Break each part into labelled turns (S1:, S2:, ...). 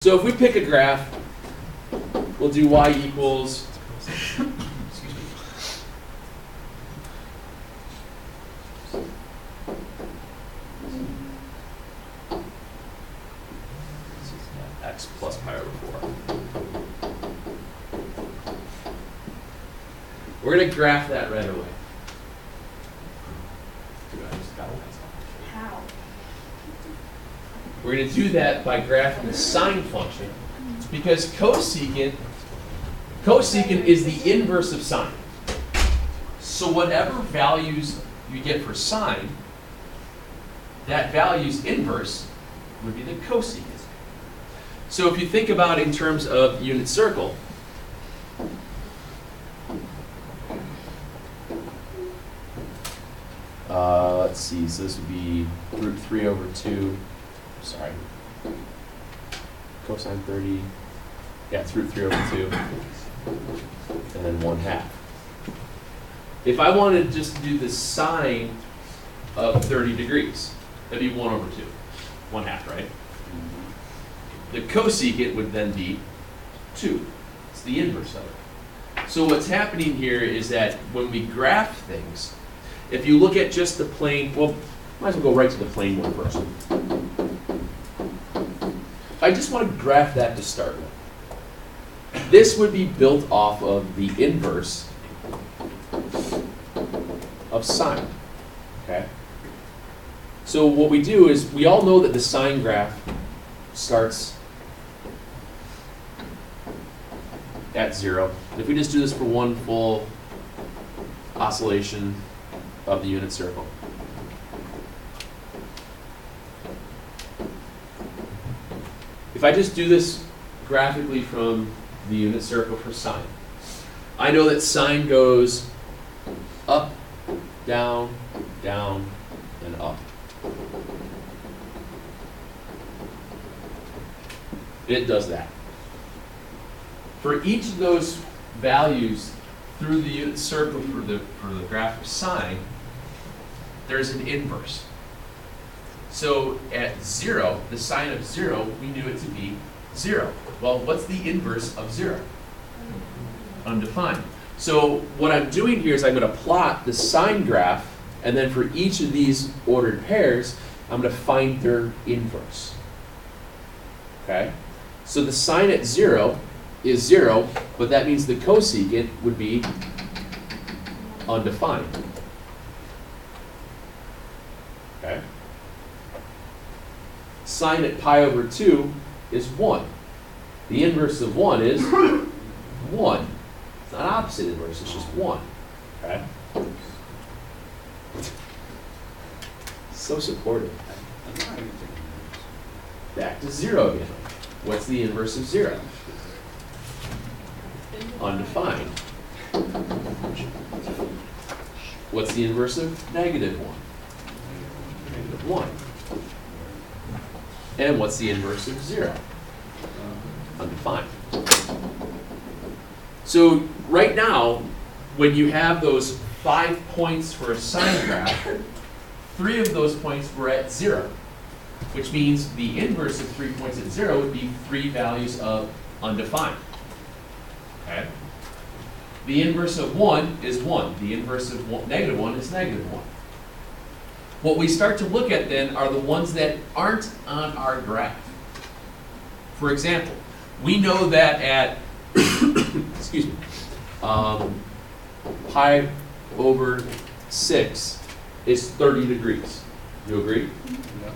S1: So if we pick a graph, we'll do y equals, excuse me, x plus pi over 4. We're going to graph that right away.
S2: How?
S1: We're going to do that by graphing the sine function, because cosecant is the inverse of sine. So whatever values you get for sine, that value's inverse would be the cosecant. So if you think about it in terms of unit circle, let's see, so this would be root 3 over 2. Sorry, cosine 30, yeah, it's root 3 over 2, and then 1/2. If I wanted to just do the sine of 30 degrees, that'd be 1 over 2, 1/2, right? The cosecant would then be 2. It's the inverse of it. So what's happening here is that when we graph things, if you look at just the plane, well, might as well go right to the plane one first. I just want to graph that to start with. This would be built off of the inverse of sine, okay? So what we do is, we all know that the sine graph starts at 0. If we just do this for one full oscillation of the unit circle. If I just do this graphically from the unit circle for sine, I know that sine goes up, down, down, and up. It does that. For each of those values through the unit circle for the graph of sine, there's an inverse. So at 0, the sine of 0, we knew it to be 0. Well, what's the inverse of 0? Undefined. So what I'm doing here is I'm going to plot the sine graph, and then for each of these ordered pairs, I'm going to find their inverse. Okay? So the sine at 0 is 0, but that means the cosecant would be undefined. Okay? Sine at pi over 2 is 1. The inverse of 1 is 1. It's not opposite inverse, it's just 1. Okay? So supportive. Back to 0 again. What's the inverse of 0? Undefined. What's the inverse of -1? -1. And what's the inverse of 0? Undefined. So right now, when you have those 5 points for a sine graph, 3 of those points were at 0, which means the inverse of 3 points at 0 would be 3 values of undefined. Okay? The inverse of 1 is 1. The inverse of -1 is -1. What we start to look at then are the ones that aren't on our graph. For example, we know that at excuse me, pi over 6 is 30 degrees. You agree?
S3: Yeah.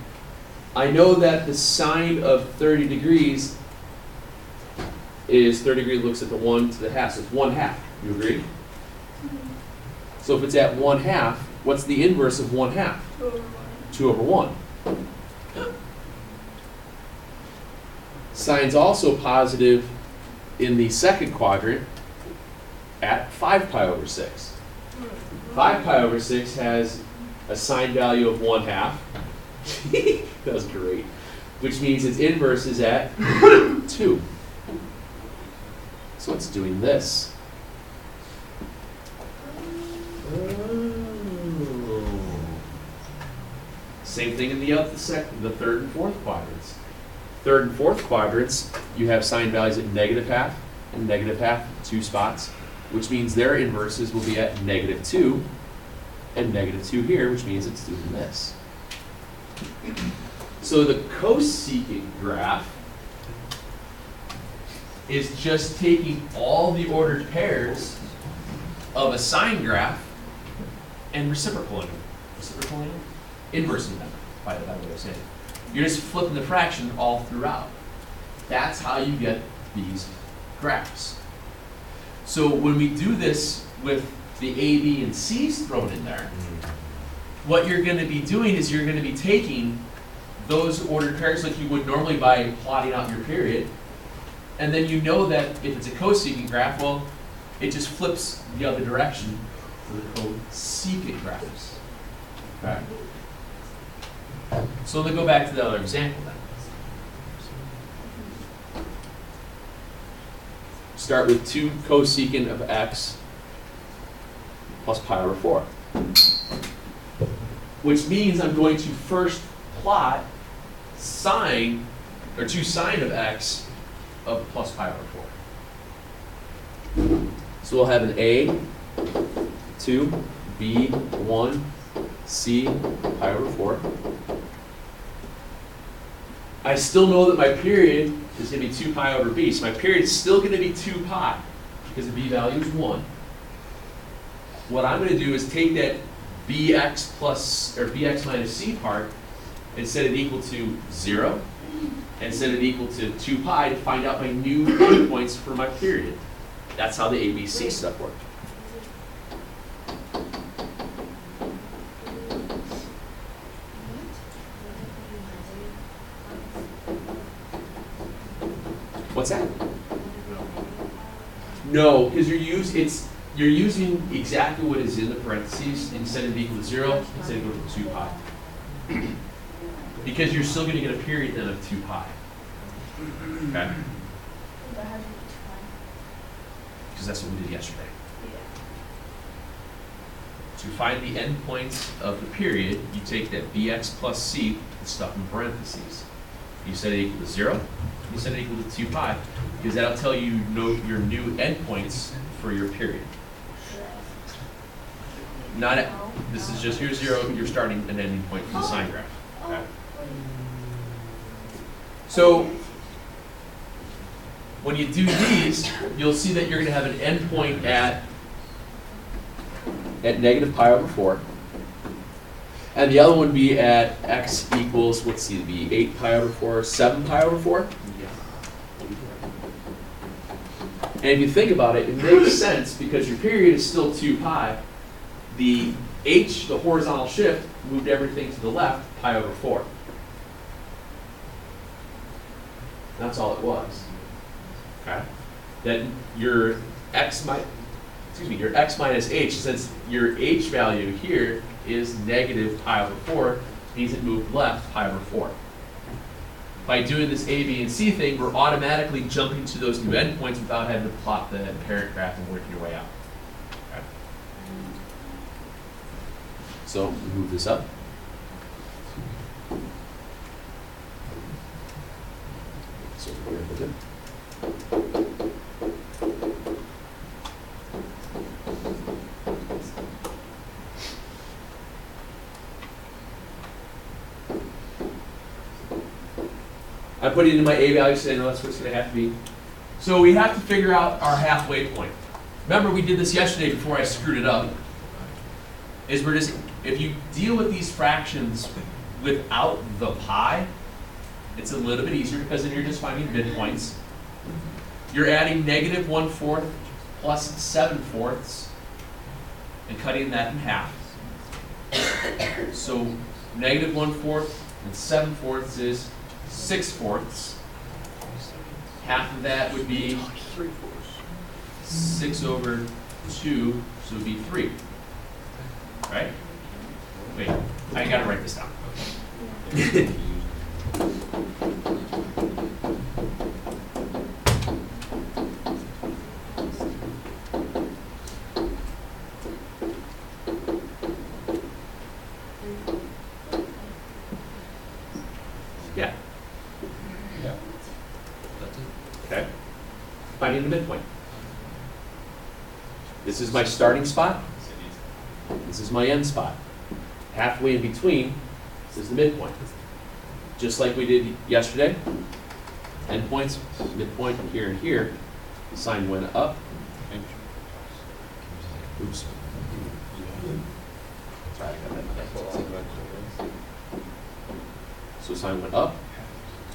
S1: I know that the sine of 30 degrees is 30 degrees looks at the 1 to the half, so it's 1/2. You agree? So if it's at 1/2, what's the inverse of 1/2? 2 over 1. Sine's also positive in the second quadrant at 5 pi over 6. 5 pi over 6 has a sine value of 1/2. That was great. Which means its inverse is at 2. So it's doing this. Same thing in the third and fourth quadrants. Third and fourth quadrants, you have sign values at negative half and negative half, 2 spots, which means their inverses will be at negative 2 and negative 2 here, which means it's doing this. So the cosecant graph is just taking all the ordered pairs of a sine graph and reciprocaling them, inversing them, by the way of saying it. You're just flipping the fraction all throughout. That's how you get these graphs. So when we do this with the A, B, and C's thrown in there, what you're going to be doing is you're going to be taking those ordered pairs like you would normally by plotting out your period, and then you know that if it's a cosecant graph, well, it just flips the other direction for the cosecant graphs. Okay? So let me go back to the other example then. Start with 2 cosecant of x plus pi over 4. Which means I'm going to first plot sine, or 2 sine of x of plus pi over 4. So we'll have an A, 2, B, 1, C, pi over 4. I still know that my period is going to be 2 pi over b. So my period is still going to be 2 pi because the b value is 1. What I'm going to do is take that bx plus, or bx minus c part and set it equal to 0 and set it equal to 2 pi to find out my new endpoints for my period. That's how the ABC stuff works. What's that? No, because you're using exactly what is in the parentheses and set it equal to 0 and set it equal to 2 pi. Because you're still going to get a period then of 2 pi. Okay? Because that's what we did yesterday. To find the endpoints of the period, you take that bx plus c and stuff in parentheses. You set it equal to 0. You set it equal to 2 pi, because that'll tell you your new endpoints for your period. This is just your 0, your starting and ending point for the sine graph. Okay. So when you do these, you'll see that you're going to have an endpoint at negative pi over 4. And the other one would be at x equals, let's see, it'd be 8 pi over 4, 7 pi over 4. And if you think about it, it makes sense because your period is still 2 pi. The h, the horizontal shift, moved everything to the left, pi over 4. That's all it was. Okay? That your x minus h, since your h value here is negative pi over 4, means it moved left pi over 4. By doing this A, B, and C thing, we're automatically jumping to those new endpoints without having to plot the parent graph and work your way out. Okay. So move this up. So we're going to do. I put it into my A value, saying, no, that's what it's going to have to be. So we have to figure out our halfway point. Remember, we did this yesterday before I screwed it up. If you deal with these fractions without the pi, it's a little bit easier because then you're just finding midpoints. You're adding negative 1/4 plus 7/4 and cutting that in half. So negative 1/4 and 7/4 is 6/4. Half of that would be 6 over 2, so it would be 3. Right? Wait, I gotta write this down. Okay? Finding the midpoint. This is my starting spot. This is my end spot. Halfway in between, this is the midpoint. Just like we did yesterday. Endpoints, midpoint here and here. Sign went up. Oops. Sorry, I got that. So sign went up,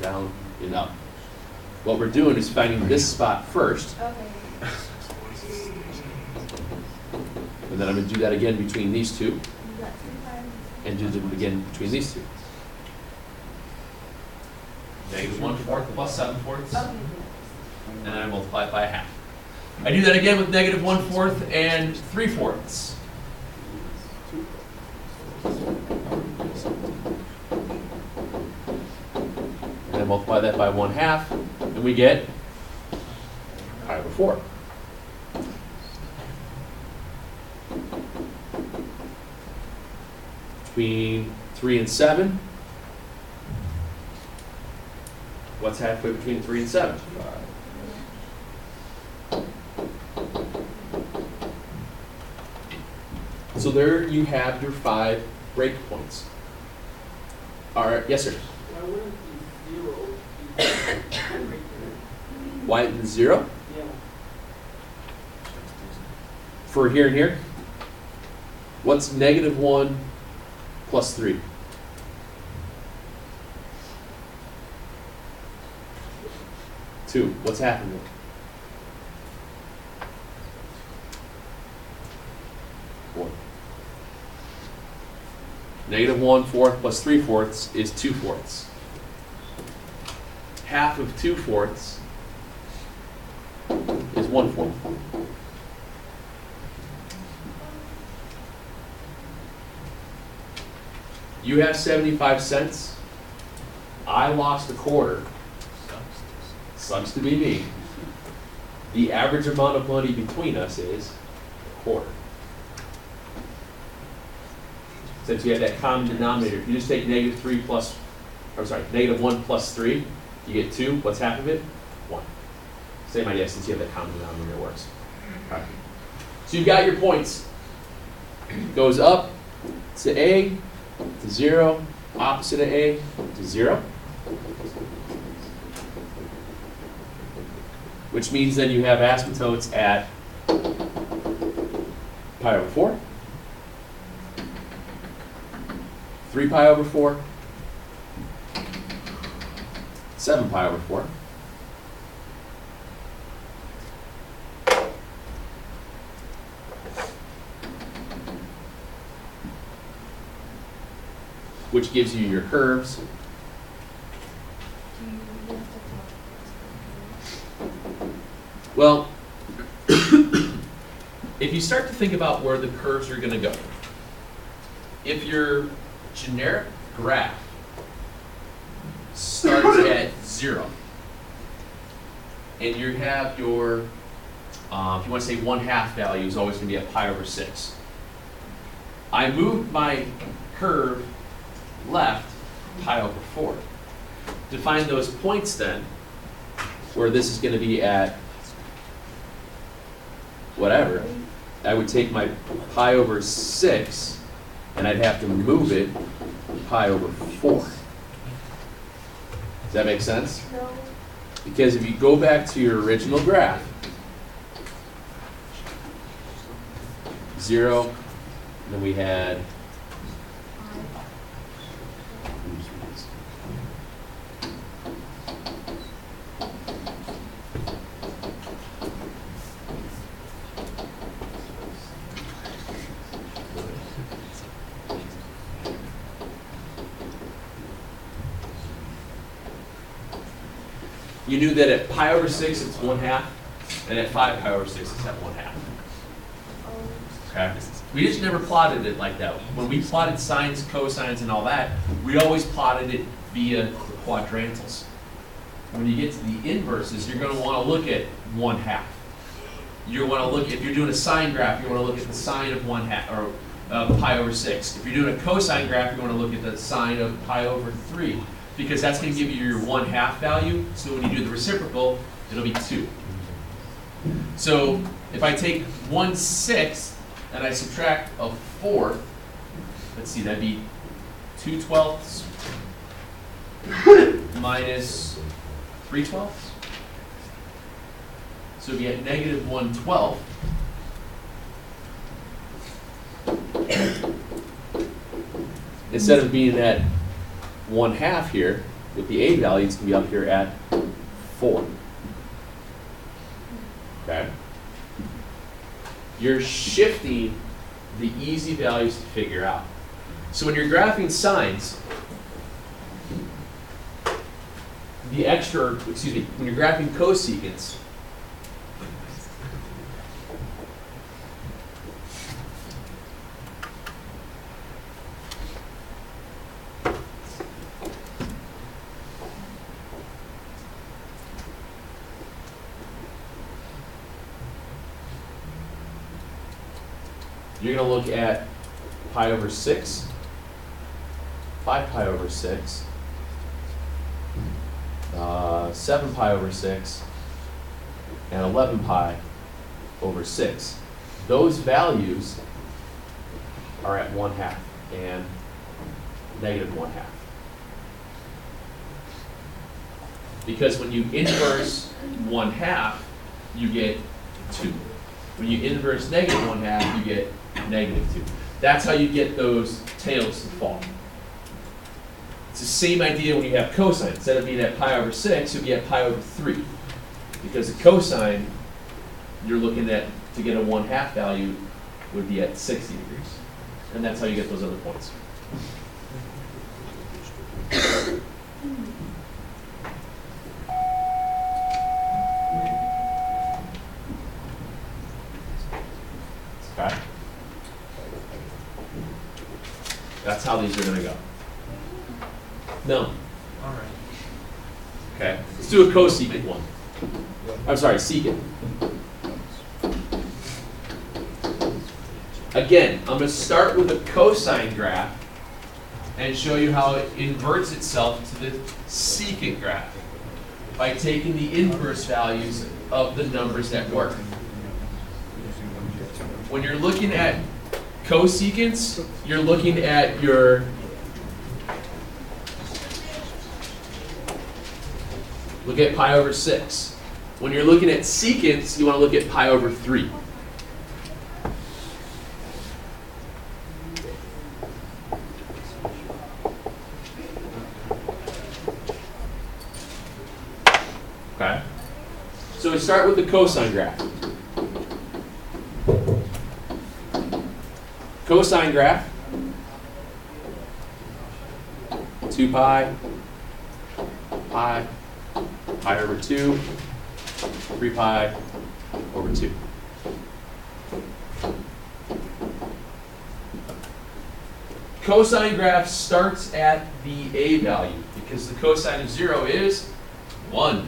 S1: down, and up. What we're doing is finding this spot first.
S2: Okay.
S1: And then I'm going to do that again between these two.
S2: You got 3 times.
S1: And do it again between these two. -1/4 plus 7/4.
S2: Okay.
S1: And then I multiply it by 1/2. I do that again with -1/4 and 3/4. And then multiply that by 1/2, and we get pi/4. Between 3 and 7, what's halfway between 3 and 7? So there you have your 5 breakpoints. All right, yes, sir.
S3: Why wouldn't the 0 be
S1: Why the 0?
S3: Yeah.
S1: For here and here? What's -1 plus 3? Two. What's happening? Four. -1/4 plus 3/4 is 2/4. Half of 2/4 is 1/4. You have 75 cents. I lost a quarter. Sucks to be me. The average amount of money between us is a quarter. Since you have that common denominator, if you just take -1 plus 3, you get 2. What's half of it? 1. Same idea, since you have that common denominator, it works. All right. So you've got your points. Goes up to A, to 0, opposite of A, to 0. Which means then you have asymptotes at pi/4, 3 pi/4, 7 pi/4, which gives you your curves.
S2: Do you have to
S1: Well, if you start to think about where the curves are going to go, if your generic graph starts at 0, and you have your, if you want to say 1/2 value is always going to be at pi/6. I moved my curve left pi/4. To find those points then, where this is going to be at whatever, I would take my pi/6 and I'd have to move it pi/4. Does that make sense?
S2: No.
S1: Because if you go back to your original graph, 0, and then we had, you knew that at pi/6 it's 1/2, and at 5 pi/6 it's at 1/2. Okay? We just never plotted it like that. When we plotted sines, cosines, and all that, we always plotted it via the quadrantals. When you get to the inverses, you're going to want to look at 1/2. You want to look, if you're doing a sine graph, you want to look at the sine of 1/2, or pi/6. If you're doing a cosine graph, you want to look at the sine of pi/3. Because that's going to give you your 1/2 value. So when you do the reciprocal, It'll be 2. So if I take 1/6 and I subtract a 4th, let's see, that'd be 2/12 minus 3/12. So it'd be at negative 1/12. Instead of being at 1/2 here, with the A value, it's going to be up here at 4. Okay? You're shifting the easy values to figure out. So when you're graphing sines, when you're graphing cosecants, you're going to look at pi over 6, 5 pi over 6, 7 pi over 6, and 11 pi over 6. Those values are at 1/2 and negative 1/2. Because when you inverse 1/2, you get 2. When you inverse negative 1/2, you get negative 2. That's how you get those tails to fall. It's the same idea when you have cosine. Instead of being at pi over 6, you'll be at pi over 3. Because the cosine, you're looking at, to get a 1/2 value, would be at 60 degrees. And that's how you get those other points. Okay? That's how these are going to go. No.
S3: All right.
S1: Okay. Let's do a cosecant one. I'm sorry, secant. Again, I'm going to start with a cosine graph and show you how it inverts itself to the secant graph by taking the inverse values of the numbers that work. When you're looking at cosecants, you're looking at your look at pi over 6. When you're looking at secants, you want to look at pi over 3. Okay? So we start with the cosine graph. Cosine graph, 2 pi, pi over 2, 3 pi over 2. Cosine graph starts at the A value because the cosine of 0 is 1,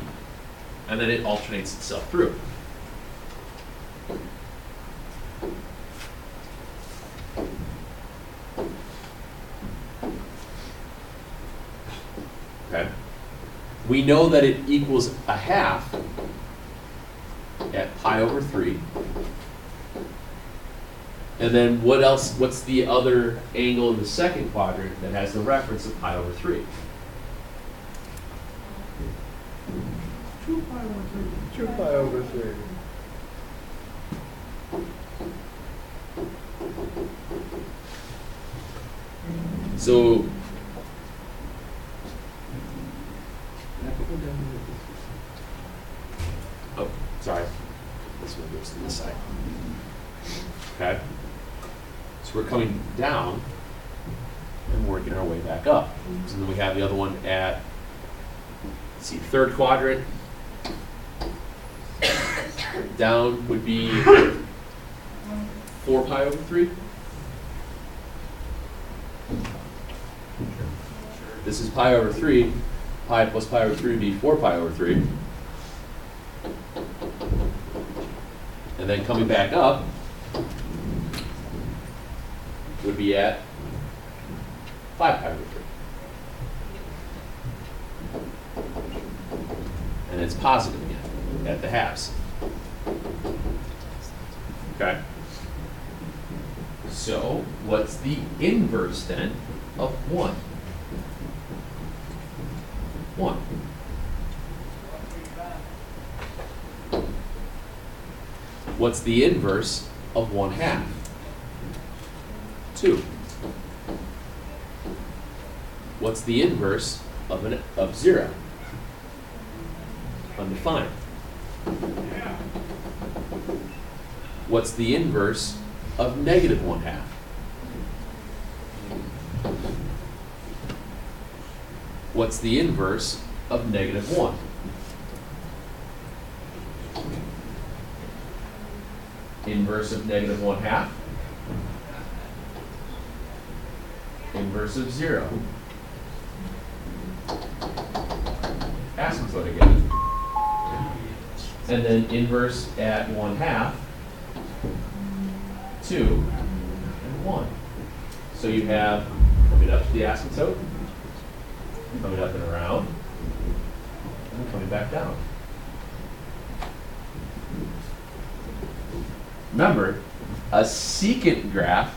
S1: and then it alternates itself through. Okay. We know that it equals a half at pi over 3. And then what else? What's the other angle in the second quadrant that has the reference of pi over 3?
S3: 2 pi over 3.
S4: 2 pi over 3.
S1: So oh, sorry. This one goes to this side. Okay. So we're coming down and working our way back up. So then we have the other one at, let's see, third quadrant. Down would be 4 pi over 3. This is pi over 3. Pi plus pi over 3 would be 4 pi over 3. And then coming back up would be at 5 pi over 3. And it's positive again. at the halves. Okay? So, what's the inverse then of 1? 1. What's the inverse of 1/2? 2. What's the inverse of 0? Undefined. What's the inverse of negative 1/2? What's the inverse of negative 1? Inverse of negative 1/2. Inverse of 0. Asymptote again. And then inverse at 1/2, 2, and 1. So you have coming up to the asymptote, coming up and around, and then coming back down. Remember, a secant graph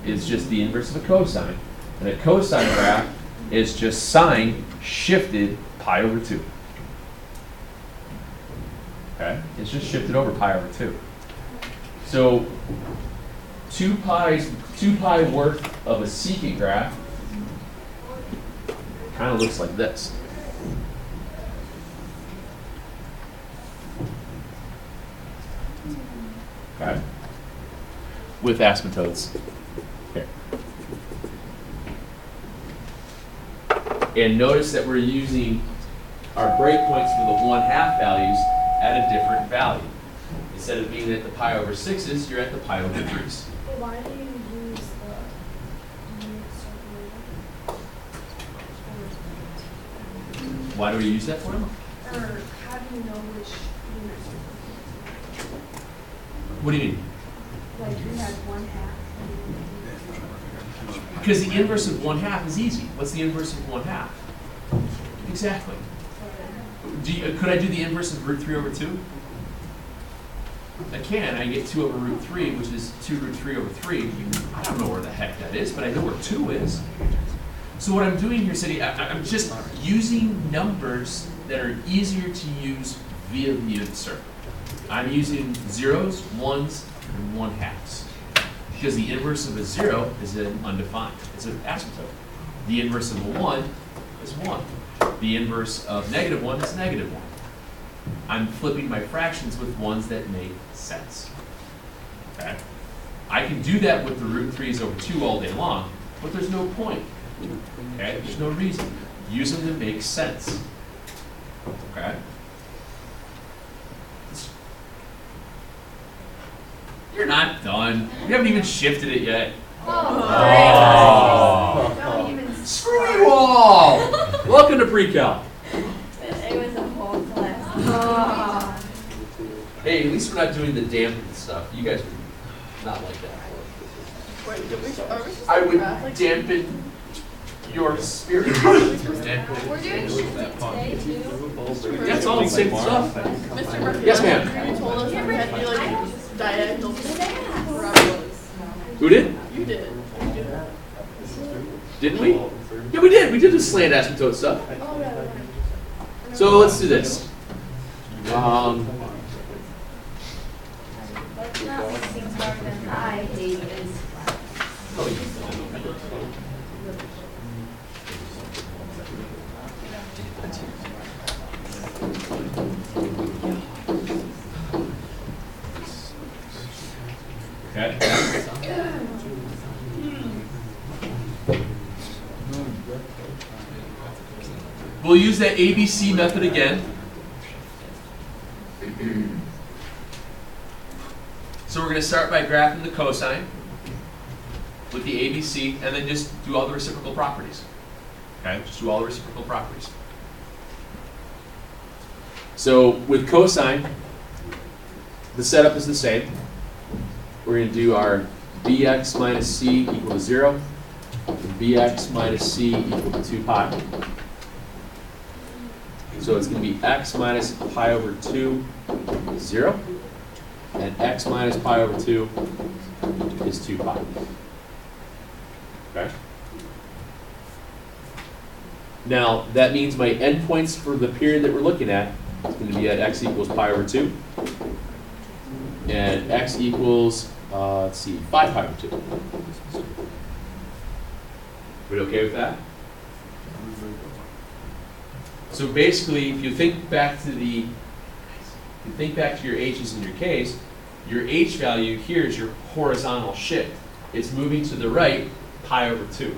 S1: is just the inverse of a cosine, and a cosine graph is just sine shifted pi over 2. Okay? It's just shifted over pi over 2. So 2 pi worth of a secant graph kind of looks like this. Okay? With asymptotes here. And notice that we're using our breakpoints for the 1/2 values at a different value. Instead of being at the pi over 6s, you're at the pi over 3s.
S2: Why do you use the unit circulator?
S1: Why do we use that for them?
S2: Or how do you know which unit circulator?
S1: What do you mean?
S2: Like you had 1/2.
S1: Because the inverse of 1/2 is easy. What's the inverse of 1/2? Exactly. Could I do the inverse of root 3 over 2? I can. I get 2 over root 3, which is 2 root 3 over 3. I don't know where the heck that is, but I know where 2 is. So what I'm doing here, Cindy, I'm just using numbers that are easier to use via the unit circle. I'm using 0s, 1s, and 1/2s. Because the inverse of a 0 is an undefined. It's an asymptote. The inverse of a 1 is 1. The inverse of negative 1 is negative 1. I'm flipping my fractions with ones that make sense. Okay? I can do that with the root 3s over 2 all day long, but there's no point. Okay? There's no reason. Use them to make sense. Okay? You're not done. You haven't even shifted it yet.
S2: Oh, don't even
S1: Screw you all! Welcome to pre-cal.
S2: It was a whole class.
S1: Hey, at least we're not doing the dampened stuff. You guys would not like that.
S3: Wait, are we supposed
S1: I
S3: to
S1: would
S3: graph like
S1: dampen your spirit.
S2: We're doing shifting today too.
S1: That's all the same stuff.
S3: Mr. Murphy?
S1: Yes, ma'am.
S3: You told us we had to be like diagonal.
S1: Who did?
S3: You did.
S1: Didn't we? Yeah, we did. We did the slant asymptote stuff.
S2: Oh, yeah.
S1: So let's do this.
S2: Let's not make things harder than I hate is.
S1: Okay. We'll use that ABC method again. So we're going to start by graphing the cosine with the ABC and then just do all the reciprocal properties. Okay, just do all the reciprocal properties. So with cosine, the setup is the same. We're going to do our bx minus c equal to 0, and bx minus c equal to 2 pi. So it's going to be x minus pi over 2 is 0. And x minus pi over 2 is 2 pi. Okay? Now, that means my endpoints for the period that we're looking at is going to be at x equals pi over 2. And x equals, let's see, 5 pi over 2. We okay with that? So basically, if you think back to your h's in your case, your h value here is your horizontal shift. It's moving to the right, pi over 2.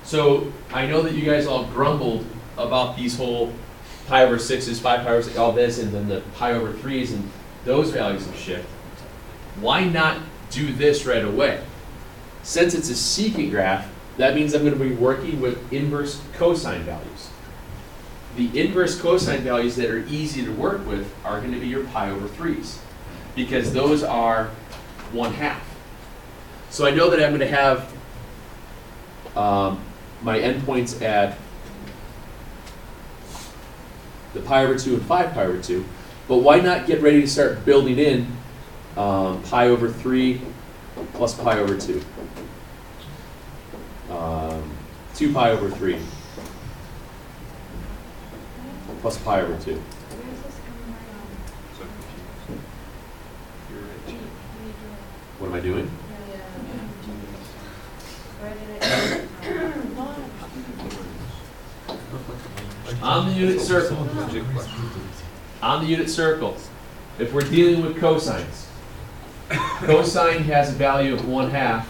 S1: So I know that you guys all grumbled about these whole pi over 6s, 5 pi over 6, all this, and then the pi over 3s and those values of shift. Why not do this right away? Since it's a secant graph, that means I'm going to be working with inverse cosine values. The inverse cosine values that are easy to work with are going to be your pi over 3s, because those are 1/2. So I know that I'm going to have my endpoints at the pi over 2 and 5 pi over 2, but why not get ready to start building in pi over 3 plus pi over 2? 2 pi over 3 plus pi over 2.
S2: Where's this coming from?
S1: What am I doing? On the unit circle. On the unit circle, if we're dealing with cosines, cosine has a value of 1/2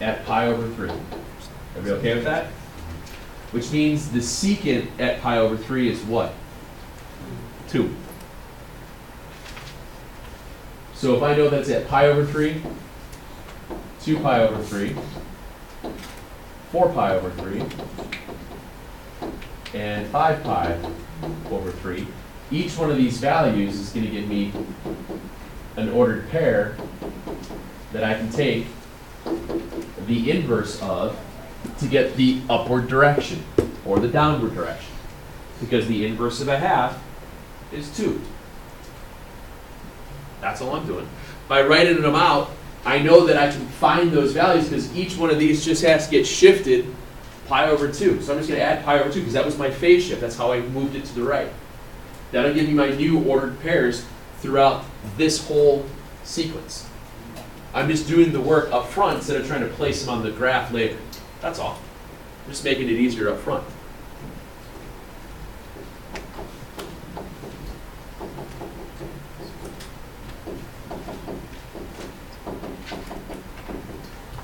S1: at pi over 3. Are we okay with that? Which means the secant at pi over 3 is what? 2. So if I know that's at pi over 3, 2 pi over 3, 4 pi over 3, and 5 pi over 3, each one of these values is going to give me an ordered pair that I can take the inverse of to get the upward direction or the downward direction, because the inverse of 1/2 is 2. That's all I'm doing. By writing them out, I know that I can find those values because each one of these just has to get shifted pi over 2. So I'm just going to add pi over 2 because that was my phase shift. That's how I moved it to the right. That'll give me my new ordered pairs throughout this whole sequence. I'm just doing the work up front instead of trying to place them on the graph later. That's all. I'm just making it easier up front.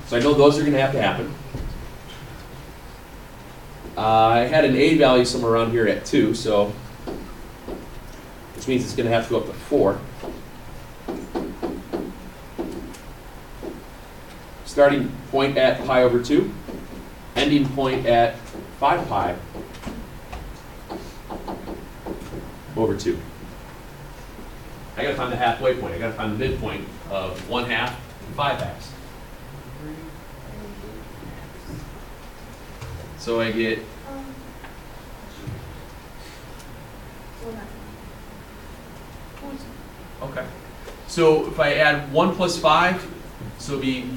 S1: So I know those are going to happen. I had an A value somewhere around here at 2, so which means it's going to have to go up to 4. Starting point at pi over 2, ending point at 5 pi over 2. I got to find the halfway point. I got to find the midpoint of 1/2 and 5/2. So I get okay. So if I add 1 plus 5, so we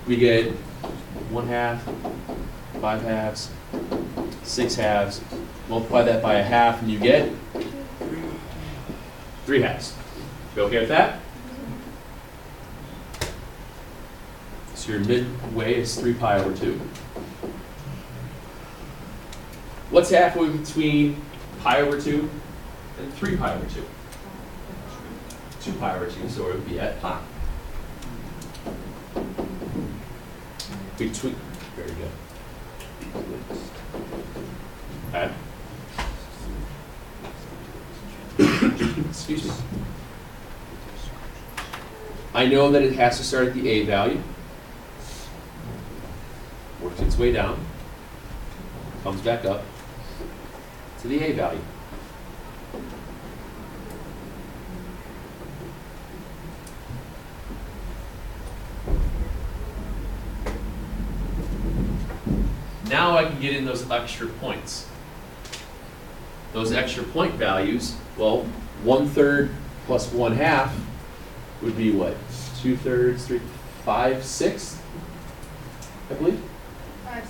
S1: get 1/2, 5/2, 6/2. Multiply that by 1/2, and you get 3/2. You okay with that? So your midway is 3 pi over 2. What's halfway between pi over 2 and 3 pi over 2? 2 pi over 2, so it would be at pi. Between, very good. Add. Excuse me. I know that it has to start at the A value. Works its way down, comes back up to the A value. Now I can get in those extra points? Those extra point values, well, 1/3 plus 1/2 would be what? 2/3, 3, 5/6, I believe?
S2: 5, 6.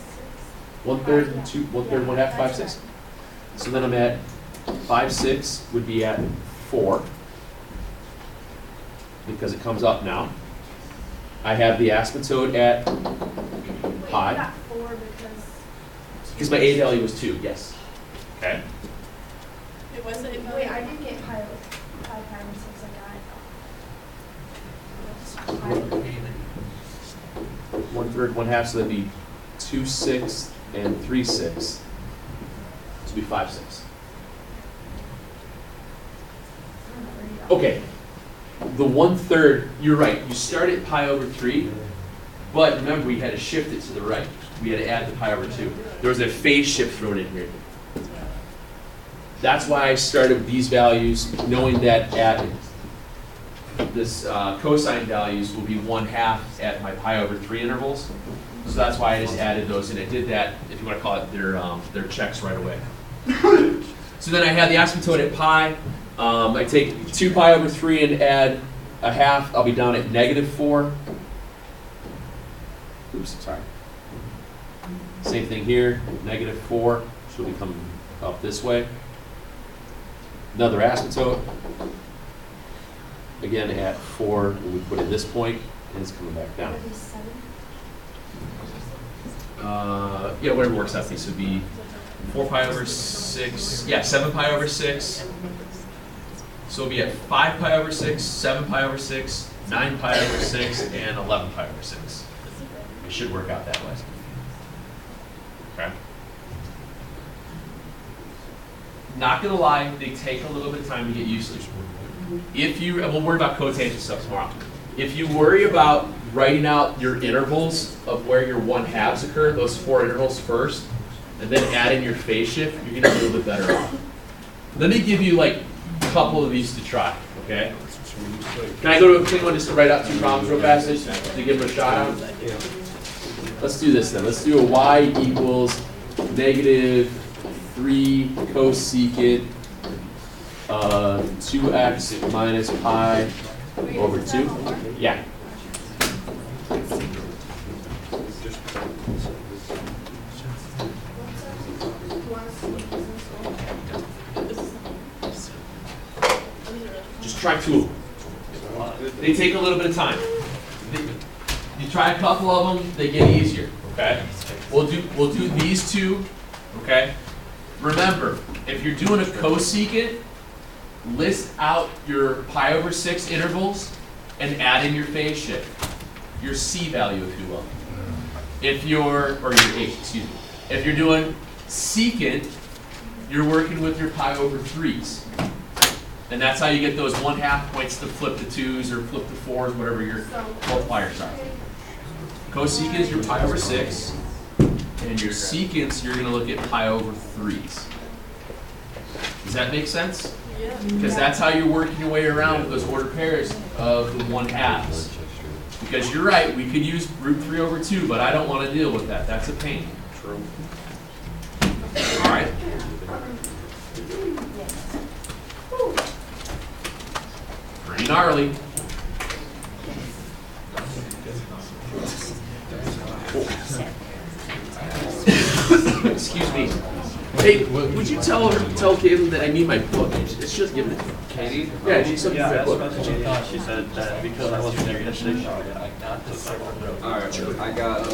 S1: 1/3
S2: Yeah.
S1: and 2, 1/3,
S2: Yeah,
S1: 1/2, 5/6.
S2: that's
S1: So then I'm at 5/6 would be at 4 because it comes up now. I have the asymptote at
S2: Wait, you
S1: pi
S2: got 4
S1: because my A value was 2. Yes. Okay.
S4: It wasn't.
S2: Wait, I did get pi and 6 like I thought.
S1: 1/3, 1/2, so that'd be 2/6 and 3/6. So it'd be 5/6. Okay. The 1/3, you're right. You start at pi over 3, but remember we had to shift it to the right. We had to add the pi over 2. There was a phase shift thrown in here. That's why I started with these values, knowing that at this cosine values will be 1/2 at my pi over 3 intervals. So that's why I just added those in. I did that, if you want to call it their checks right away. So then I had the asymptote at pi. I take 2 pi over 3 and add 1/2. I'll be down at -4. Oops, sorry. Same thing here, -4. So we come up this way. Another asymptote. Again at 4, we put it at this point, and it's coming back down. Yeah, whatever works out. These would be 4 pi over 6. Yeah, 7 pi over 6. So we'll be at 5 pi over 6, 7 pi over 6, 9 pi over 6, and 11 pi over 6. It should work out that way. Okay. Not gonna lie, they take a little bit of time to get used to. If you, and we'll worry about cotangent stuff tomorrow. If you worry about writing out your intervals of where your 1/2s occur, those 4 intervals first, and then adding your phase shift, you're gonna be a little bit better off. Let me give you like a couple of these to try, okay? Can I go to a clean one just to write out 2 problems real fast, just to give them a shot out? Let's do this then. Let's do a y equals -3 cosecant 2x minus pi over 2. Yeah. Just try 2 of them. They take a little bit of time. You try a couple of them, they get easier. Okay. We'll do these 2. Okay. Remember, if you're doing a cosecant, list out your pi over 6 intervals and add in your phase shift, your C value, if you will. If you're, or your H, excuse me. If you're doing secant, you're working with your pi over 3s. And that's how you get those 1/2 points to flip to 2s or flip to 4s, whatever your multipliers are. Cosecant is your pi over 6, and your secants, you're going to look at pi over 3s. Does that make sense?
S4: Yeah.
S1: Because that's how you're working your way around with those ordered pairs of the 1/2s. Because you're right, we could use √3 over 2, but I don't want to deal with that. That's a pain. True. All right. Pretty gnarly. Excuse me. Hey, would you tell Caitlin that I need my book? It's just giving it to me.
S5: Katie?
S1: Yeah, she's something
S5: Yeah,
S1: for my
S5: that's
S1: book.
S5: what she thought. She said that because I wasn't there yesterday, she got to
S3: All right, I got.